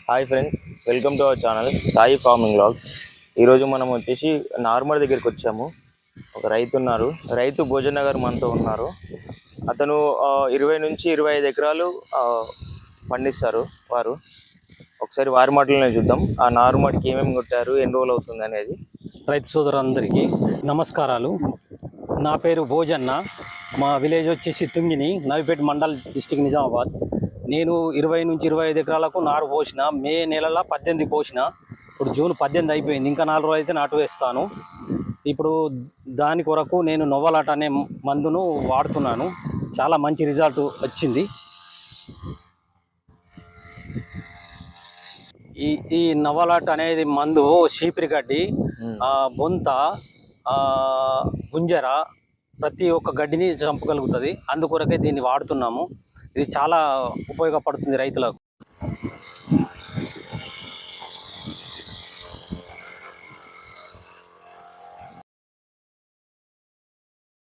Hi friends, welcome to our channel Sai farming vlogs. ఈరోజు మనం వచ్చేసి నార్మల్ దగ్గరికి వచ్చాము. ఒక రైతు ఉన్నారు, రైతు భోజన్ నగర్ మనతో ఉన్నారు. అతను 20 నుంచి 25 ఎకరాలు పండిస్తారు వారు. ఒకసారి వారి మాటలనే చూద్దాం. ఆ నారుమడికి ఏమేమి కొట్టారు, ఎన్ని రోజులు అవుతుంది అనేది. రైతు సోదరులందరికీ నమస్కారాలు. నా పేరు భోజన్న. మా విలేజ్ వచ్చేసి తుంగిని, నవిపేట మండల్, డిస్టిక్ నిజామాబాద్. నేను 20 నుంచి 25 ఎకరాలకు నారు పోసిన. మే నెలలో 18 పోసిన. ఇప్పుడు జూన్ 18 అయిపోయింది. ఇంకా 4 రోజులు అయితే నాటు వేస్తాను. ఇప్పుడు దాని కొరకు నేను నొవ్వలాట అనే మందును వాడుతున్నాను. చాలా మంచి రిజల్ట్ వచ్చింది. ఈ నవలాట్ అనేది మందు చీపిరి గడ్డి, బొంత, గుంజర, ప్రతి ఒక్క గడ్డిని చంపగలుగుతుంది. అందుకొరకే దీన్ని వాడుతున్నాము. ఇది చాలా ఉపయోగపడుతుంది రైతులకు.